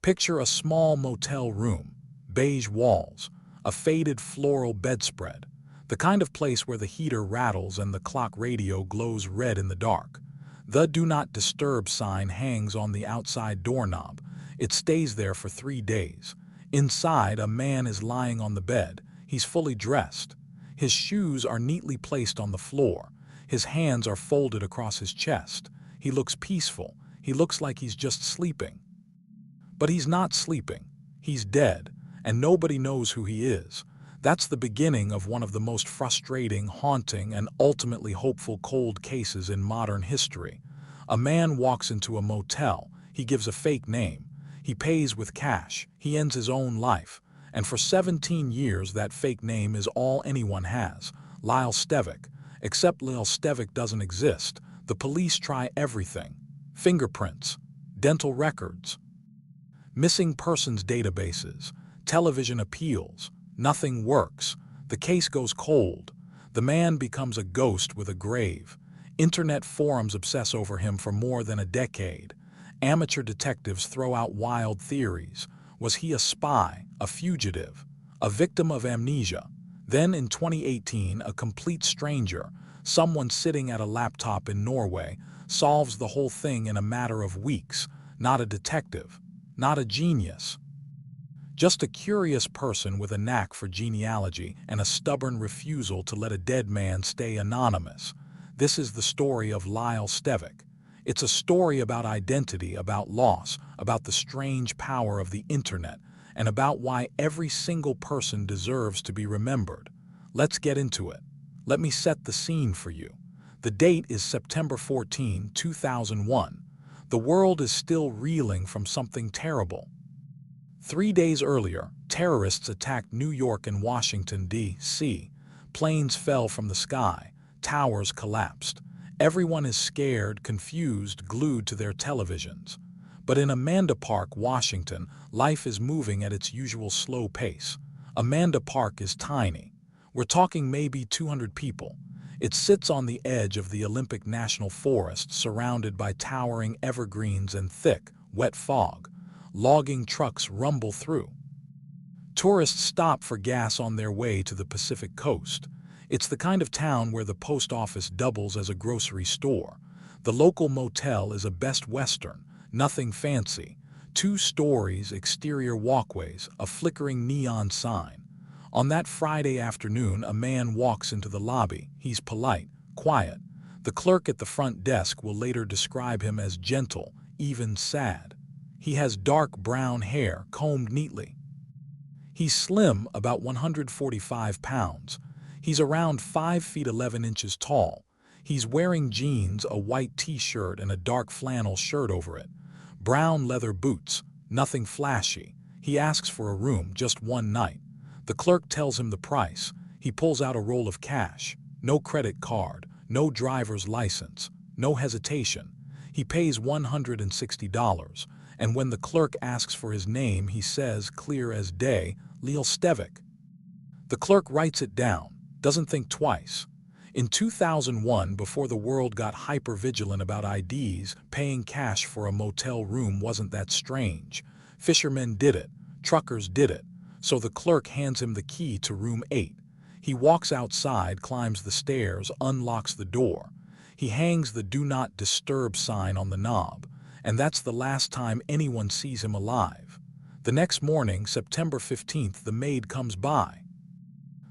Picture a small motel room, beige walls, a faded floral bedspread, the kind of place where the heater rattles and the clock radio glows red in the dark. The "Do Not Disturb" sign hangs on the outside doorknob. It stays there for 3 days. Inside, a man is lying on the bed. He's fully dressed. His shoes are neatly placed on the floor. His hands are folded across his chest. He looks peaceful. He looks like he's just sleeping. But he's not sleeping. He's dead, and nobody knows who he is. That's the beginning of one of the most frustrating, haunting, and ultimately hopeful cold cases in modern history. A man walks into a motel. He gives a fake name. He pays with cash. He ends his own life. And for 17 years, that fake name is all anyone has. Lyle Stevik. Except Lyle Stevik doesn't exist. The police try everything. Fingerprints, dental records, missing persons databases, television appeals. Nothing works. The case goes cold. The man becomes a ghost with a grave. Internet forums obsess over him for more than a decade. Amateur detectives throw out wild theories. Was he a spy, a fugitive, a victim of amnesia? Then in 2018, a complete stranger, someone sitting at a laptop in Norway, solves the whole thing in a matter of weeks. Not a detective, not a genius. Just a curious person with a knack for genealogy and a stubborn refusal to let a dead man stay anonymous. This is the story of Lyle Stevik. It's a story about identity, about loss, about the strange power of the internet, and about why every single person deserves to be remembered. Let's get into it. Let me set the scene for you. The date is September 14, 2001. The world is still reeling from something terrible. 3 days earlier, terrorists attacked New York and Washington, D.C. Planes fell from the sky. Towers collapsed. Everyone is scared, confused, glued to their televisions. But in Amanda Park, Washington, life is moving at its usual slow pace. Amanda Park is tiny. We're talking maybe 200 people. It sits on the edge of the Olympic National Forest, surrounded by towering evergreens and thick, wet fog. Logging trucks rumble through. Tourists stop for gas on their way to the Pacific coast. It's the kind of town where the post office doubles as a grocery store. The local motel is a Best Western, nothing fancy. 2 stories, exterior walkways, a flickering neon sign. On that Friday afternoon, a man walks into the lobby. He's polite, quiet. The clerk at the front desk will later describe him as gentle, even sad. He has dark brown hair, combed neatly. He's slim, about 145 pounds. He's around 5 feet 11 inches tall. He's wearing jeans, a white t-shirt, and a dark flannel shirt over it. Brown leather boots, nothing flashy. He asks for a room, just one night. The clerk tells him the price. He pulls out a roll of cash. No credit card, no driver's license, no hesitation. He pays $160. And when the clerk asks for his name, he says, clear as day, Lyle Stevik. The clerk writes it down, doesn't think twice. In 2001, before the world got hyper-vigilant about IDs, paying cash for a motel room wasn't that strange. Fishermen did it, truckers did it. So the clerk hands him the key to room 8. He walks outside, climbs the stairs, unlocks the door. He hangs the "Do Not Disturb" sign on the knob. And that's the last time anyone sees him alive. The next morning, September 15th, the maid comes by.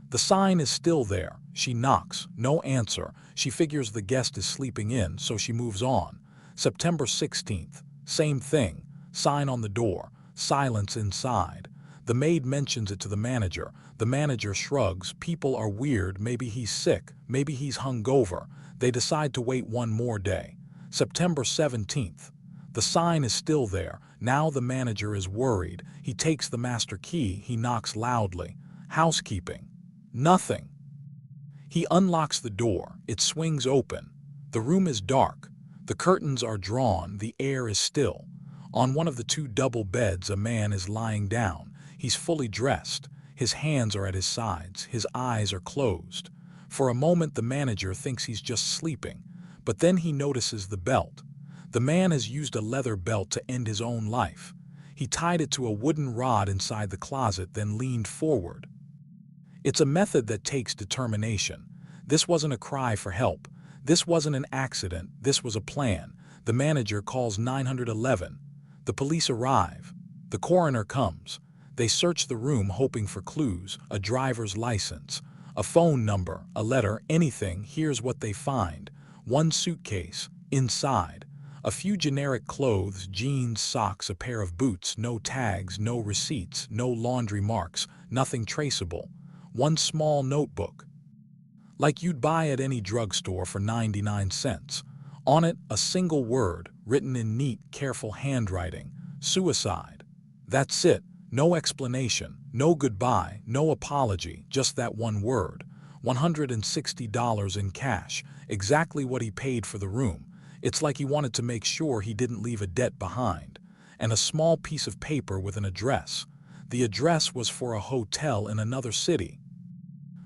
The sign is still there. She knocks, no answer. She figures the guest is sleeping in, so she moves on. September 16th, same thing. Sign on the door, silence inside. The maid mentions it to the manager. The manager shrugs. People are weird. Maybe he's sick. Maybe he's hungover. They decide to wait one more day. September 17th. The sign is still there. Now the manager is worried. He takes the master key. He knocks loudly. Housekeeping. Nothing. He unlocks the door. It swings open. The room is dark. The curtains are drawn. The air is still. On one of the 2 double beds, a man is lying down. He's fully dressed. His hands are at his sides. His eyes are closed. For a moment, the manager thinks he's just sleeping. But then he notices the belt. The man has used a leather belt to end his own life. He tied it to a wooden rod inside the closet, then leaned forward. It's a method that takes determination. This wasn't a cry for help. This wasn't an accident. This was a plan. The manager calls 911. The police arrive. The coroner comes. They search the room hoping for clues, a driver's license, a phone number, a letter, anything. Here's what they find. One suitcase. Inside, a few generic clothes, jeans, socks, a pair of boots, no tags, no receipts, no laundry marks, nothing traceable. One small notebook, like you'd buy at any drugstore for 99 cents. On it, a single word, written in neat, careful handwriting: suicide. That's it. No explanation, no goodbye, no apology, just that one word. $160 in cash, exactly what he paid for the room. It's like he wanted to make sure he didn't leave a debt behind. And a small piece of paper with an address. The address was for a hotel in another city.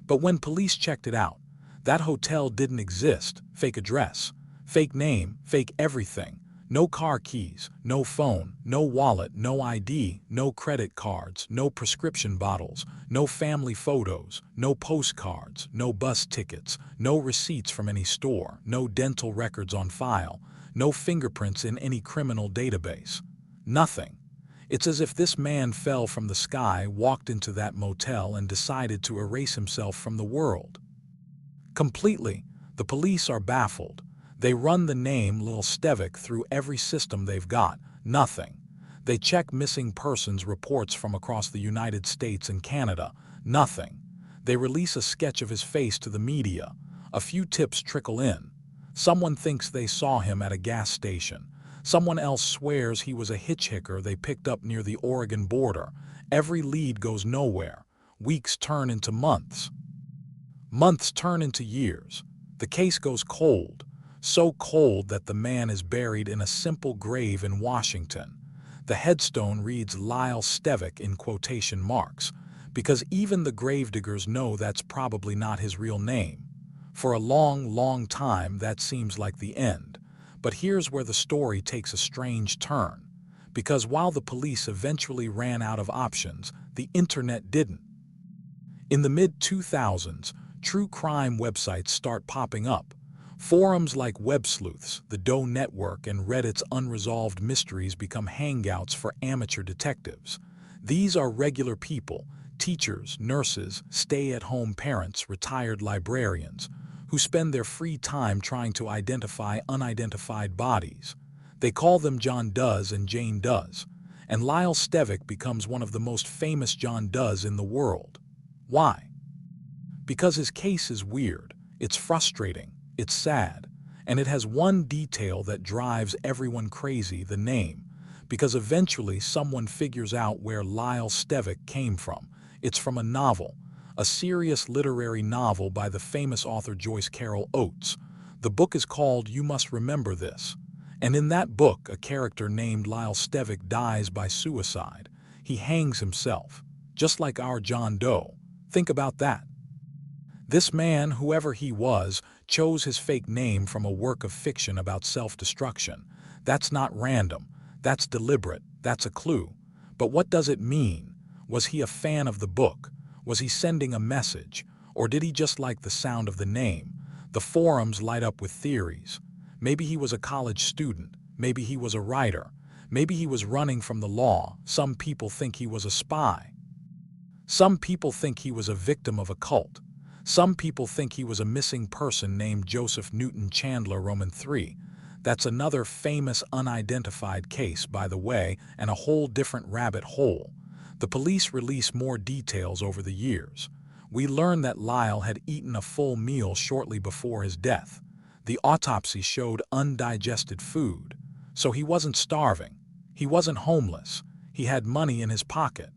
But when police checked it out, that hotel didn't exist. Fake address, fake name, fake everything. No car keys, no phone, no wallet, no ID, no credit cards, no prescription bottles, no family photos, no postcards, no bus tickets, no receipts from any store, no dental records on file, no fingerprints in any criminal database. Nothing. It's as if this man fell from the sky, walked into that motel, and decided to erase himself from the world. Completely. The police are baffled. They run the name Lyle Stevik through every system they've got. Nothing. They check missing persons reports from across the United States and Canada. Nothing. They release a sketch of his face to the media. A few tips trickle in. Someone thinks they saw him at a gas station. Someone else swears he was a hitchhiker they picked up near the Oregon border. Every lead goes nowhere. Weeks turn into months. Months turn into years. The case goes cold. So cold that the man is buried in a simple grave in Washington. The headstone reads Lyle Stevik in quotation marks, because even the gravediggers know that's probably not his real name. For a long, long time that seems like the end. But here's where the story takes a strange turn. Because while the police eventually ran out of options, the internet didn't. In the mid-2000s, true crime websites start popping up. Forums like Web Sleuths, the Doe Network, and Reddit's Unresolved Mysteries become hangouts for amateur detectives. These are regular people, teachers, nurses, stay-at-home parents, retired librarians, who spend their free time trying to identify unidentified bodies. They call them John Does and Jane Does, and Lyle Stevik becomes one of the most famous John Does in the world. Why? Because his case is weird, it's frustrating, it's sad, and it has one detail that drives everyone crazy: the name. Because eventually someone figures out where Lyle Stevik came from. It's from a novel, a serious literary novel by the famous author Joyce Carol Oates. The book is called You Must Remember This. And in that book, a character named Lyle Stevik dies by suicide. He hangs himself, just like our John Doe. Think about that. This man, whoever he was, chose his fake name from a work of fiction about self-destruction. That's not random. That's deliberate. That's a clue. But what does it mean? Was he a fan of the book? Was he sending a message? Or did he just like the sound of the name? The forums light up with theories. Maybe he was a college student. Maybe he was a writer. Maybe he was running from the law. Some people think he was a spy. Some people think he was a victim of a cult. Some people think he was a missing person named Joseph Newton Chandler Roman III. That's another famous unidentified case, by the way, and a whole different rabbit hole. The police release more details over the years. We learn that Lyle had eaten a full meal shortly before his death. The autopsy showed undigested food. So he wasn't starving. He wasn't homeless. He had money in his pocket.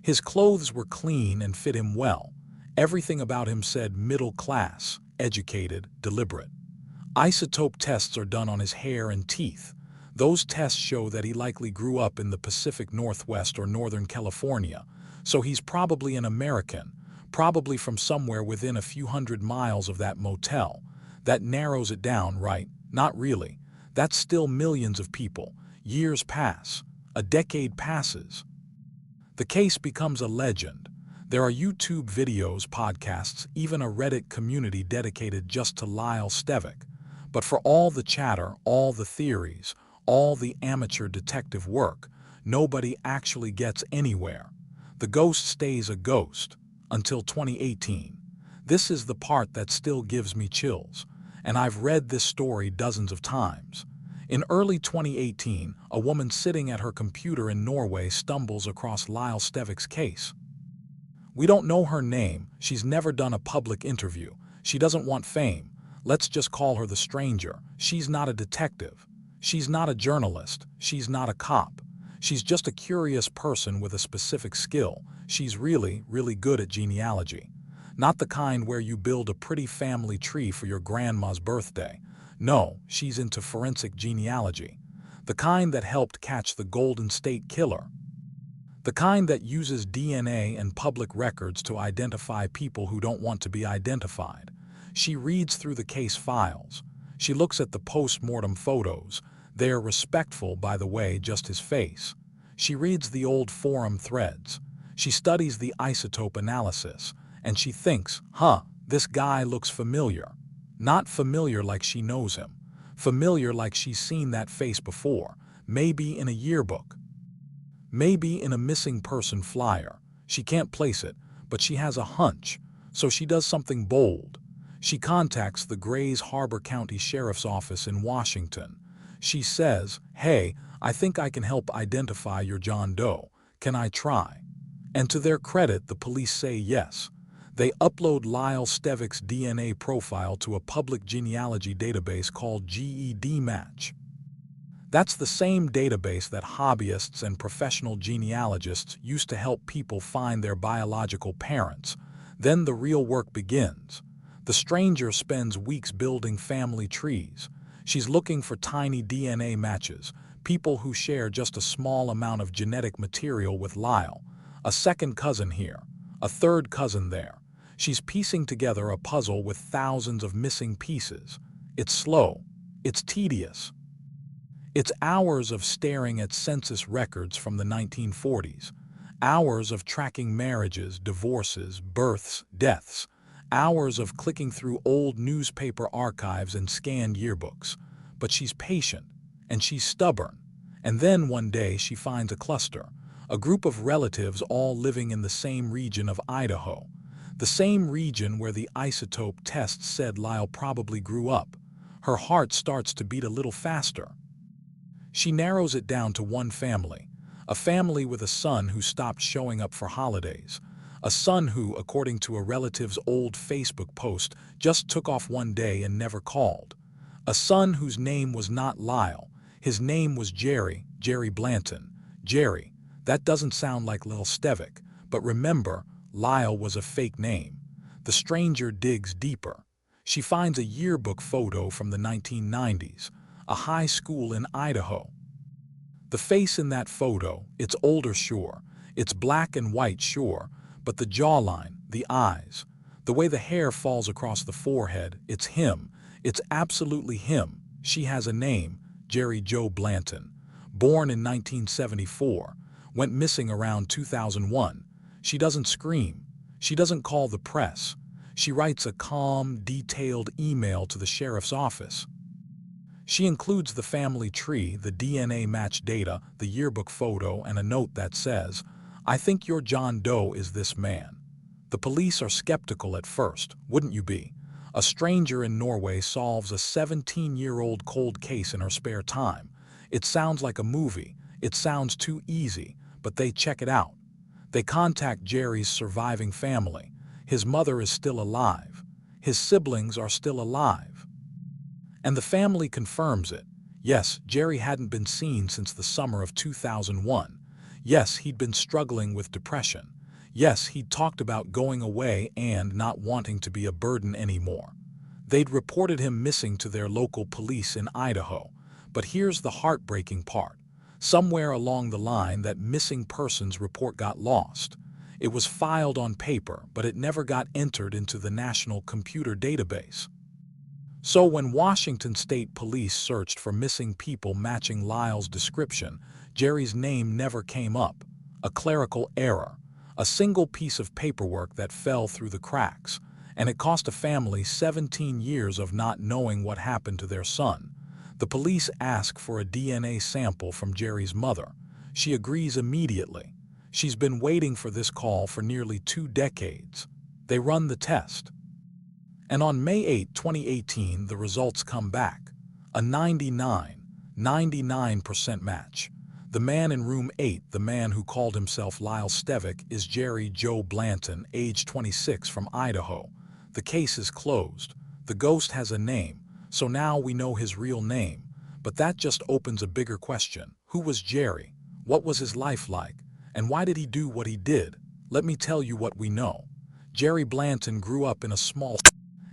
His clothes were clean and fit him well. Everything about him said middle class, educated, deliberate. Isotope tests are done on his hair and teeth. Those tests show that he likely grew up in the Pacific Northwest or Northern California, so he's probably an American, probably from somewhere within a few hundred miles of that motel. That narrows it down, right? Not really. That's still millions of people. Years pass. A decade passes. The case becomes a legend. There are YouTube videos, podcasts, even a Reddit community dedicated just to Lyle Stevik. But for all the chatter, all the theories, all the amateur detective work, nobody actually gets anywhere. The ghost stays a ghost until 2018. This is the part that still gives me chills, and I've read this story dozens of times. In early 2018, a woman sitting at her computer in Norway stumbles across Lyle Stevik's case. We don't know her name, she's never done a public interview, she doesn't want fame. Let's just call her the stranger. She's not a detective. She's not a journalist. She's not a cop. She's just a curious person with a specific skill. She's really, really good at genealogy. Not the kind where you build a pretty family tree for your grandma's birthday. No, she's into forensic genealogy. The kind that helped catch the Golden State Killer. The kind that uses DNA and public records to identify people who don't want to be identified. She reads through the case files. She looks at the post-mortem photos. They are respectful, by the way, just his face. She reads the old forum threads. She studies the isotope analysis. And she thinks, this guy looks familiar. Not familiar like she knows him. Familiar like she's seen that face before. Maybe in a yearbook. Maybe in a missing person flyer. She can't place it, but she has a hunch. So she does something bold. She contacts the Grays Harbor County Sheriff's Office in Washington. She says, "Hey, I think I can help identify your John Doe. Can I try?" And to their credit, the police say yes. They upload Lyle Stevik's DNA profile to a public genealogy database called GEDmatch. That's the same database that hobbyists and professional genealogists used to help people find their biological parents. Then the real work begins. The stranger spends weeks building family trees. She's looking for tiny DNA matches, people who share just a small amount of genetic material with Lyle. A second cousin here, a third cousin there. She's piecing together a puzzle with thousands of missing pieces. It's slow. It's tedious. It's hours of staring at census records from the 1940s. Hours of tracking marriages, divorces, births, deaths. Hours of clicking through old newspaper archives and scanned yearbooks. But she's patient, and she's stubborn. And then one day she finds a cluster, a group of relatives all living in the same region of Idaho. The same region where the isotope tests said Lyle probably grew up. Her heart starts to beat a little faster. She narrows it down to one family, a family with a son who stopped showing up for holidays. A son who, according to a relative's old Facebook post, just took off one day and never called. A son whose name was not Lyle. His name was Jerry Blanton. Jerry, that doesn't sound like Lyle Stevik, but remember, Lyle was a fake name. The stranger digs deeper. She finds a yearbook photo from the 1990s, a high school in Idaho. The face in that photo, it's older sure, it's black and white sure, but the jawline, the eyes, the way the hair falls across the forehead, it's him. It's absolutely him. She has a name, Jerry Joe Blanton. Born in 1974, went missing around 2001. She doesn't scream. She doesn't call the press. She writes a calm, detailed email to the sheriff's office. She includes the family tree, the DNA match data, the yearbook photo, and a note that says, "I think your John Doe is this man." The police are skeptical at first, wouldn't you be? A stranger in Norway solves a 17-year-old cold case in her spare time. It sounds like a movie. It sounds too easy, but they check it out. They contact Jerry's surviving family. His mother is still alive. His siblings are still alive. And the family confirms it. Yes, Jerry hadn't been seen since the summer of 2001. Yes, he'd been struggling with depression. Yes, he'd talked about going away and not wanting to be a burden anymore. They'd reported him missing to their local police in Idaho. But here's the heartbreaking part. Somewhere along the line, that missing persons report got lost. It was filed on paper, but it never got entered into the National Computer Database. So when Washington State Police searched for missing people matching Lyle's description, Jerry's name never came up. A clerical error, a single piece of paperwork that fell through the cracks, and it cost a family 17 years of not knowing what happened to their son. The police ask for a DNA sample from Jerry's mother. She agrees immediately. She's been waiting for this call for nearly 2 decades. They run the test. And on May 8, 2018, the results come back. A 99% match. The man in room 8, the man who called himself Lyle Stevik, is Jerry Joe Blanton, age 26, from Idaho. The case is closed. The ghost has a name, so now we know his real name. But that just opens a bigger question. Who was Jerry? What was his life like? And why did he do what he did? Let me tell you what we know. Jerry Blanton grew up in a small...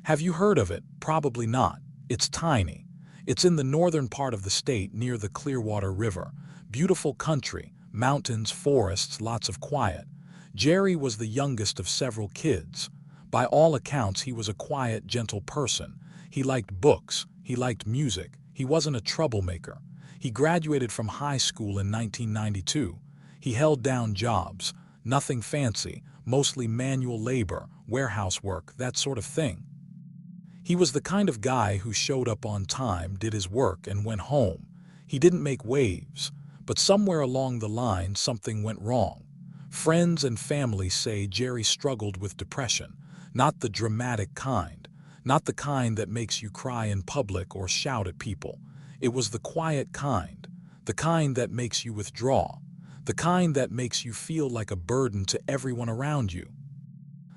Have you heard of it? Probably not. It's tiny. It's in the northern part of the state near the Clearwater River. Beautiful country, mountains, forests, lots of quiet. Jerry was the youngest of several kids. By all accounts, he was a quiet, gentle person. He liked books. He liked music. He wasn't a troublemaker. He graduated from high school in 1992. He held down jobs. Nothing fancy, mostly manual labor, warehouse work, that sort of thing. He was the kind of guy who showed up on time, did his work, and went home. He didn't make waves, but somewhere along the line something went wrong. Friends and family say Jerry struggled with depression, not the dramatic kind, not the kind that makes you cry in public or shout at people. It was the quiet kind, the kind that makes you withdraw, the kind that makes you feel like a burden to everyone around you.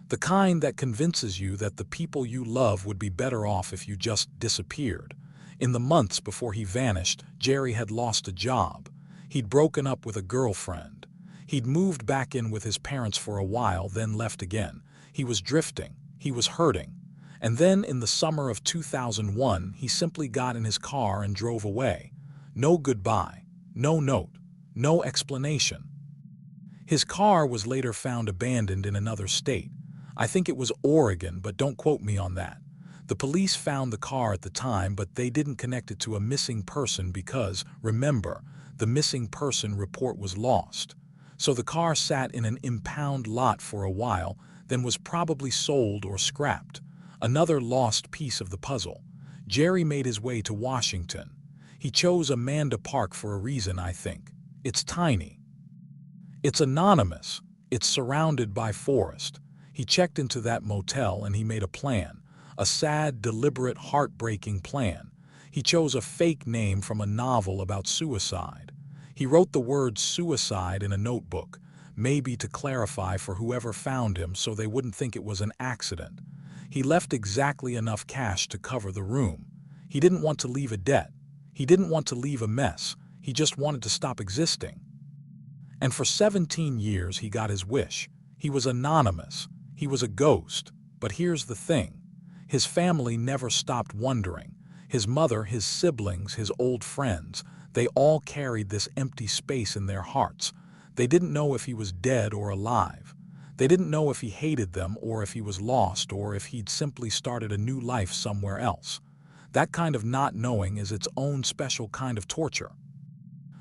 The kind that convinces you that the people you love would be better off if you just disappeared. In the months before he vanished, Jerry had lost a job. He'd broken up with a girlfriend. He'd moved back in with his parents for a while, then left again. He was drifting. He was hurting. And then in the summer of 2001, he simply got in his car and drove away. No goodbye, no note, no explanation. His car was later found abandoned in another state. I think it was Oregon, but don't quote me on that. The police found the car at the time, but they didn't connect it to a missing person because, remember, the missing person report was lost. So the car sat in an impound lot for a while, then was probably sold or scrapped. Another lost piece of the puzzle. Jerry made his way to Washington. He chose Amanda Park for a reason, I think. It's tiny. It's anonymous. It's surrounded by forest. He checked into that motel and he made a plan. A sad, deliberate, heartbreaking plan. He chose a fake name from a novel about suicide. He wrote the word suicide in a notebook, maybe to clarify for whoever found him so they wouldn't think it was an accident. He left exactly enough cash to cover the room. He didn't want to leave a debt. He didn't want to leave a mess. He just wanted to stop existing. And for 17 years he got his wish. He was anonymous. He was a ghost. But here's the thing. His family never stopped wondering. His mother, his siblings, his old friends, they all carried this empty space in their hearts. They didn't know if he was dead or alive. They didn't know if he hated them or if he was lost or if he'd simply started a new life somewhere else. That kind of not knowing is its own special kind of torture.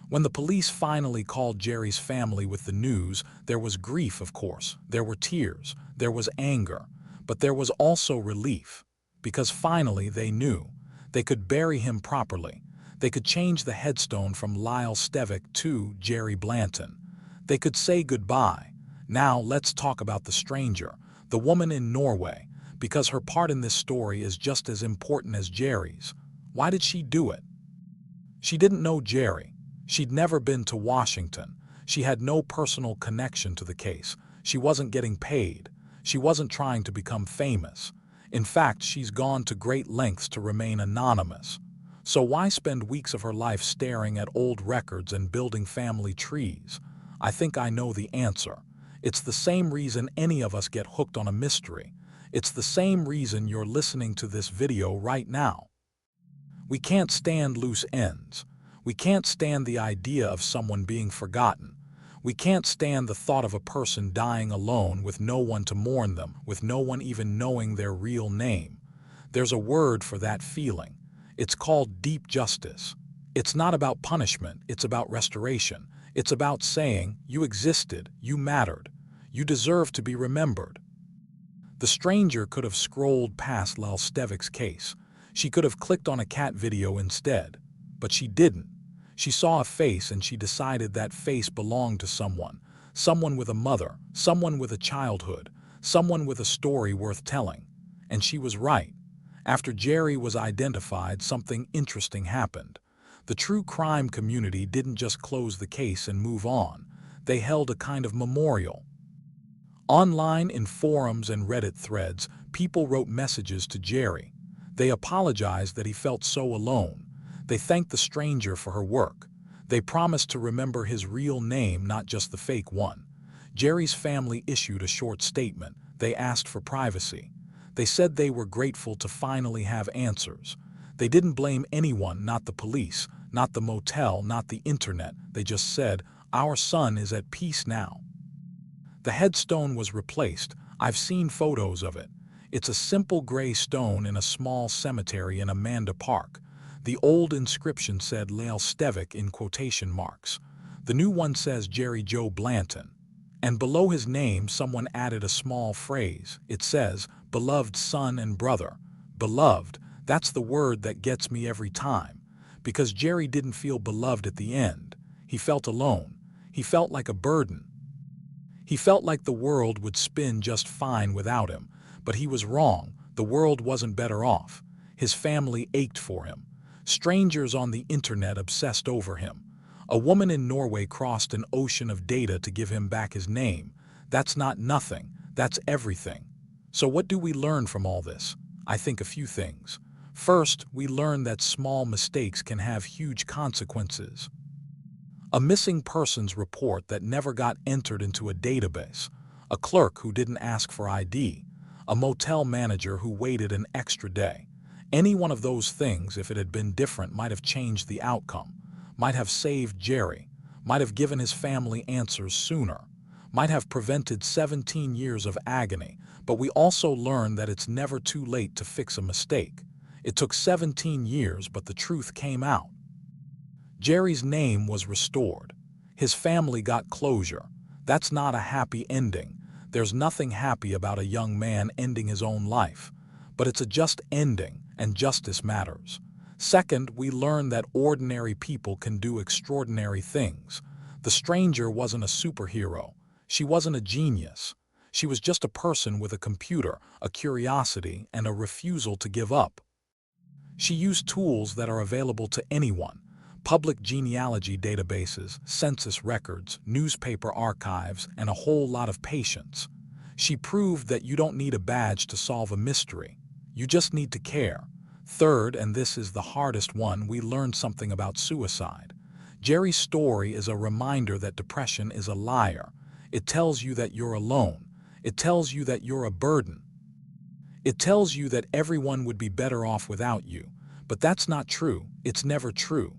When the police finally called Jerry's family with the news, there was grief, of course. There were tears. There was anger. But there was also relief. Because finally they knew. They could bury him properly. They could change the headstone from Lyle Stevik to Jerry Blanton. They could say goodbye. Now let's talk about the stranger, the woman in Norway, because her part in this story is just as important as Jerry's. Why did she do it? She didn't know Jerry. She'd never been to Washington. She had no personal connection to the case. She wasn't getting paid. She wasn't trying to become famous. In fact, she's gone to great lengths to remain anonymous. So why spend weeks of her life staring at old records and building family trees? I think I know the answer. It's the same reason any of us get hooked on a mystery. It's the same reason you're listening to this video right now. We can't stand loose ends. We can't stand the idea of someone being forgotten. We can't stand the thought of a person dying alone with no one to mourn them, with no one even knowing their real name. There's a word for that feeling. It's called deep justice. It's not about punishment, it's about restoration. It's about saying, you existed, you mattered, you deserve to be remembered. The stranger could have scrolled past Lyle Stevik's case. She could have clicked on a cat video instead. But she didn't. She saw a face and she decided that face belonged to someone. Someone with a mother, someone with a childhood, someone with a story worth telling. And she was right. After Jerry was identified, something interesting happened. The true crime community didn't just close the case and move on. They held a kind of memorial. Online, in forums and Reddit threads, people wrote messages to Jerry. They apologized that he felt so alone. They thanked the stranger for her work. They promised to remember his real name, not just the fake one. Jerry's family issued a short statement. They asked for privacy. They said they were grateful to finally have answers. They didn't blame anyone, not the police, not the motel, not the internet. They just said, "Our son is at peace now." The headstone was replaced. I've seen photos of it. It's a simple gray stone in a small cemetery in Amanda Park. The old inscription said Lyle Stevik in quotation marks. The new one says Jerry Joe Blanton. And below his name, someone added a small phrase. It says, "Beloved son and brother." Beloved, that's the word that gets me every time. Because Jerry didn't feel beloved at the end. He felt alone. He felt like a burden. He felt like the world would spin just fine without him. But he was wrong. The world wasn't better off. His family ached for him. Strangers on the internet obsessed over him. A woman in Norway crossed an ocean of data to give him back his name. That's not nothing. That's everything. So what do we learn from all this? I think a few things. First, we learn that small mistakes can have huge consequences. A missing persons report that never got entered into a database, a clerk who didn't ask for ID, a motel manager who waited an extra day. Any one of those things, if it had been different, might have changed the outcome, might have saved Jerry, might have given his family answers sooner, might have prevented 17 years of agony. But we also learned that it's never too late to fix a mistake. It took 17 years, but the truth came out. Jerry's name was restored. His family got closure. That's not a happy ending. There's nothing happy about a young man ending his own life. But it's a just ending, and justice matters. Second, we learned that ordinary people can do extraordinary things. The stranger wasn't a superhero. She wasn't a genius. She was just a person with a computer, a curiosity, and a refusal to give up. She used tools that are available to anyone. Public genealogy databases, census records, newspaper archives, and a whole lot of patience. She proved that you don't need a badge to solve a mystery. You just need to care. Third, and this is the hardest one, we learned something about suicide. Jerry's story is a reminder that depression is a liar. It tells you that you're alone. It tells you that you're a burden. It tells you that everyone would be better off without you. But that's not true. It's never true.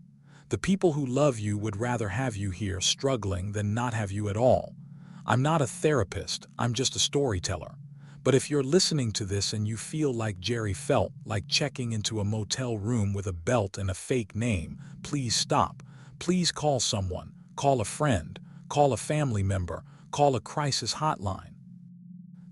The people who love you would rather have you here struggling than not have you at all. I'm not a therapist, I'm just a storyteller. But if you're listening to this and you feel like Jerry felt, like checking into a motel room with a belt and a fake name, please stop. Please call someone, call a friend, call a family member, call a crisis hotline.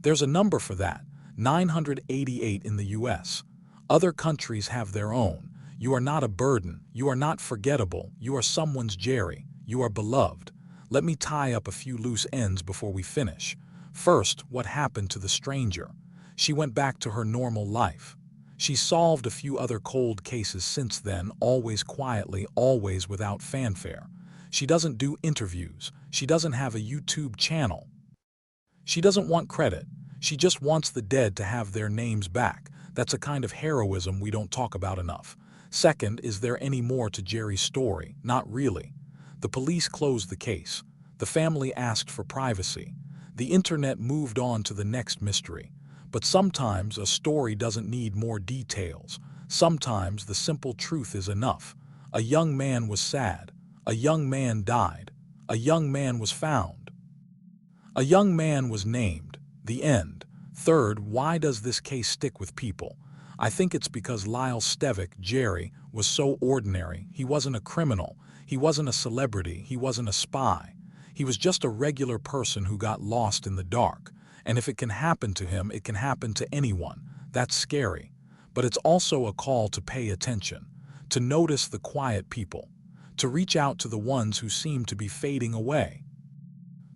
There's a number for that, 988 in the US. Other countries have their own. You are not a burden. You are not forgettable. You are someone's Jerry. You are beloved. Let me tie up a few loose ends before we finish. First, what happened to the stranger? She went back to her normal life. She solved a few other cold cases since then, always quietly, always without fanfare. She doesn't do interviews. She doesn't have a YouTube channel. She doesn't want credit. She just wants the dead to have their names back. That's a kind of heroism we don't talk about enough. Second, is there any more to Jerry's story? Not really. The police closed the case. The family asked for privacy. The internet moved on to the next mystery. But sometimes a story doesn't need more details. Sometimes the simple truth is enough. A young man was sad. A young man died. A young man was found. A young man was named. The end. Third, why does this case stick with people? I think it's because Lyle Stevik, Jerry, was so ordinary. He wasn't a criminal. He wasn't a celebrity. He wasn't a spy. He was just a regular person who got lost in the dark. And if it can happen to him, it can happen to anyone. That's scary. But it's also a call to pay attention, to notice the quiet people, to reach out to the ones who seem to be fading away.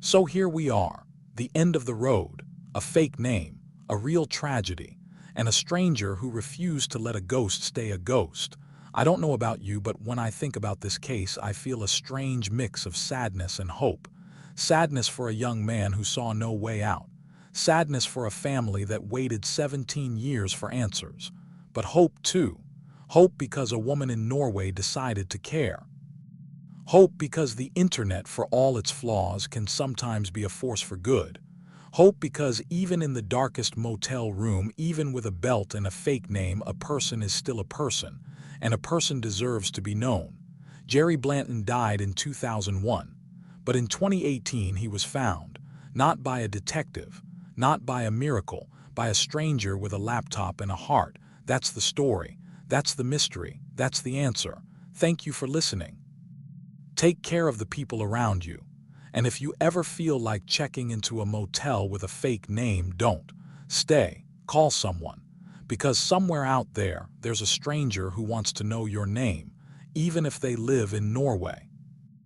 So here we are, the end of the road, a fake name, a real tragedy, and a stranger who refused to let a ghost stay a ghost. I don't know about you, but when I think about this case, I feel a strange mix of sadness and hope. Sadness for a young man who saw no way out. Sadness for a family that waited 17 years for answers. But hope too. Hope because a woman in Norway decided to care. Hope because the internet, for all its flaws, can sometimes be a force for good. Hope because even in the darkest motel room, even with a belt and a fake name, a person is still a person, and a person deserves to be known. Jerry Blanton died in 2001, but in 2018 he was found, not by a detective, not by a miracle, by a stranger with a laptop and a heart. That's the story, that's the mystery, that's the answer. Thank you for listening. Take care of the people around you. And if you ever feel like checking into a motel with a fake name, don't. Stay. Call someone. Because somewhere out there, there's a stranger who wants to know your name, even if they live in Norway.